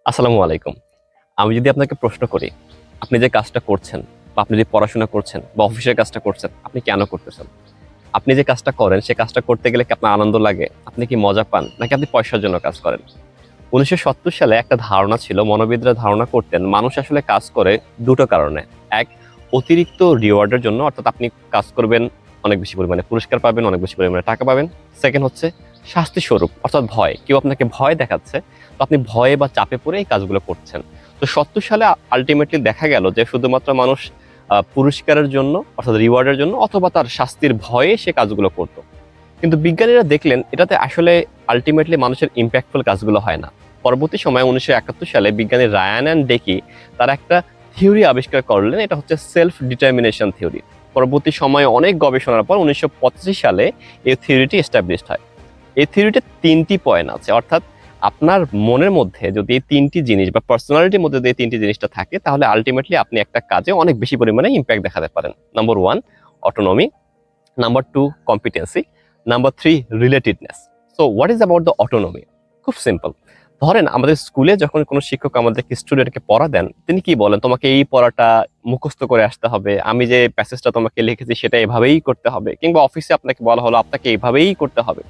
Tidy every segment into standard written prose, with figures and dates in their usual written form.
আসসালামু আলাইকুম। আমি যদি আপনাকে প্রশ্ন করি, আপনি যে কাজটা করছেন বা আপনি যে পড়াশোনা করছেন বা অফিসের কাজটা করছেন, আপনি কেন করতেছেন? আপনি যে কাজটা করেন, সে কাজটা করতে গেলে কি আপনার আনন্দ লাগে? আপনি কি মজা পান? নাকি আপনি পয়সার জন্য কাজ করেন? ১৯৭০ সালে একটা ধারণা ছিল, মনোবিদরা ধারণা করতেন, মানুষ আসলে কাজ করে দুটো কারণে। এক, অতিরিক্ত রিওয়ার্ডের জন্য, অর্থাৎ আপনি কাজ করবেন, অনেক বেশি পরিমাণে পুরস্কার পাবেন, অনেক বেশি পরিমাণে টাকা পাবেন। সেকেন্ড হচ্ছে শাস্তি স্বরূপ, অর্থাৎ ভয়। কেউ আপনাকে ভয় দেখাচ্ছে, তো আপনি ভয়ে বা চাপে পড়ে এই কাজগুলো করছেন। তো ৭০ সালে আল্টিমেটলি দেখা গেল যে শুধুমাত্র মানুষ পুরস্কারের জন্য, অর্থাৎ রিওয়ার্ডের জন্য, অথবা তার শাস্তির ভয়ে সে কাজগুলো করত। কিন্তু বিজ্ঞানীরা দেখলেন এটাতে আসলে আলটিমেটলি মানুষের ইম্প্যাক্টফুল কাজগুলো হয় না। পরবর্তী সময়ে ১৯৭১ সালে বিজ্ঞানী রায়ান অ্যান্ড ডেকি তারা একটা থিওরি আবিষ্কার করলেন, এটা হচ্ছে সেলফ ডিটারমিনেশন থিওরি। পরবর্তী সময়ে অনেক গবেষণার পর ১৯৮৫ সালে এই থিওরিটি এস্টাবলিশড হয়। এই থিওরিতে ৩টি পয়েন্ট আছে, অর্থাৎ আপনার মনের মধ্যে যদি এই ৩টি জিনিস বা পার্সোনালিটির মধ্যে যদি এই ৩টি জিনিসটা থাকে, তাহলে আলটিমেটলি আপনি একটা কাজে অনেক বেশি পরিমাণে ইম্প্যাক্ট দেখাতে পারেন। Number 1, autonomy. Number 2, competency. Number 3, relatedness. So what is about the autonomy? খুব সিম্পল। ধরেন আমাদের স্কুলে যখন কোনো শিক্ষক আমাদেরকে স্টুডেন্টকে পড়া দেন, তিনি কি বলেন, তোমাকে এই পড়াটা মুখস্থ করে আসতে হবে, আমি যে প্যাসেজটা তোমাকে লিখেছি সেটা এভাবেই করতে হবে, কিংবা অফিসে আপনাকে বলা হলো আপনাকে এইভাবেই করতে হবে।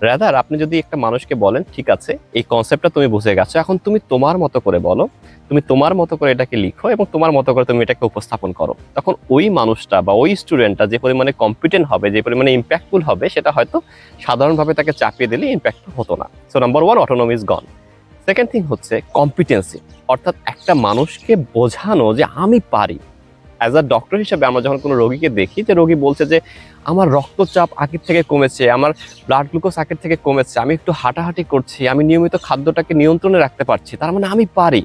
রাদার আপনি যদি একটা মানুষকে বলেন, ঠিক আছে এই কনসেপ্টটা তুমি বুঝে গেছো, এখন তুমি তোমার মতো করে বলো, তুমি তোমার মতো করে এটাকে লিখো এবং তোমার মতো করে তুমি এটাকে উপস্থাপন করো, তখন ওই মানুষটা বা ওই স্টুডেন্টটা যে পরিমাণে কম্পিটেন্ট হবে, যে পরিমাণে ইম্প্যাক্টফুল হবে, সেটা হয়তো সাধারণভাবে তাকে চাপিয়ে দিলে ইম্প্যাক্টফুল হতো না। So number 1, autonomy is gone. Second thing হচ্ছে কম্পিটেন্সি, অর্থাৎ একটা মানুষকে বোঝানো যে আমি পারি। অ্যাজ আ ডক্টর হিসেবে আমরা যখন কোনো রোগীকে দেখি, যে রোগী বলছে যে আমার রক্তচাপ আগের থেকে কমেছে, আমার ব্লাড গ্লুকোজ আগের থেকে কমেছে, আমি একটু হাঁটাহাঁটি করছি, আমি নিয়মিত খাদ্যটাকে নিয়ন্ত্রণে রাখতে পারছি, তার মানে আমি পারি।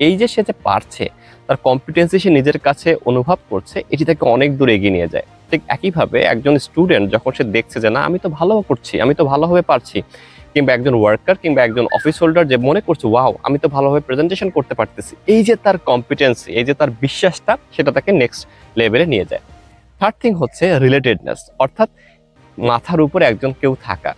এই যে সে যে পারছে, তার কম্পিটেন্সি সে নিজের কাছে অনুভব করছে, এটি তাকে অনেক দূর এগিয়ে নিয়ে যায়। ঠিক একইভাবে একজন স্টুডেন্ট যখন সে দেখছে যে না আমি তো ভালো করছি, আমি তো ভালোভাবে পারছি, কিংবা একজন ওয়ার্কার কিংবা একজন অফিস হোল্ডার যে মনে করছে ওয়াও আমি তো ভালোভাবে প্রেজেন্টেশন করতে পারতেছি, এই যে তার কম্পিটেন্সি, এই যে তার বিশ্বাসটা, সেটা তাকে নেক্সট লেভেলে নিয়ে যায়। থার্ড থিং হচ্ছে রিলেটেডনেস, অর্থাৎ মাথার উপরে একজন কেউ থাকা,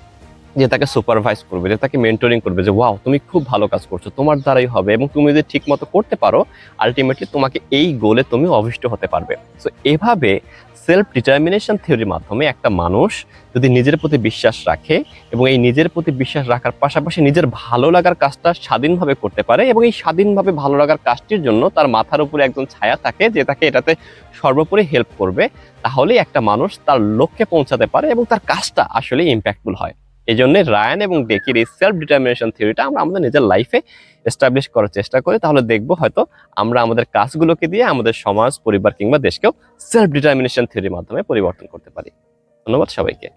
যে তাকে সুপারভাইজ করবে, যে তাকে মেন্টরিং করবে, যে ওয়াও তুমি খুব ভালো কাজ করছো, তোমার দ্বারাই হবে, এবং তুমি যদি ঠিক মতো করতে পারো, আলটিমেটলি তোমাকে এই গোলে তুমি অভিষ্ট হতে পারবে। সো এভাবে সেলফ ডিটারমিনেশন থিওরির মাধ্যমে একটা মানুষ যদি নিজের প্রতি বিশ্বাস রাখে এবং এই নিজের প্রতি বিশ্বাস রাখার পাশাপাশি নিজের ভালো লাগার কাজটা স্বাধীনভাবে করতে পারে, এবং এই স্বাধীনভাবে ভালো লাগার কাজটির জন্য তার মাথার উপরে একজন ছায়া থাকে যে তাকে এটাতে সর্বোপরি হেল্প করবে, তাহলেই একটা মানুষ তার লক্ষ্যে পৌঁছাতে পারে এবং তার কাজটা আসলে ইম্প্যাক্টফুল হয়। এই জন্য রায়ান এবং ডেকির এই সেলফ ডিটারমিনেশন থিওরিটা আমরা আমাদের নিজের লাইফে এস্টাবলিশ করার চেষ্টা করি, তাহলে দেখবো হয়তো আমরা আমাদের কাজগুলোকে দিয়ে আমাদের সমাজ, পরিবার কিংবা দেশকেও সেলফ ডিটারমিনেশন থিওরির মাধ্যমে পরিবর্তন করতে পারি। ধন্যবাদ সবাইকে।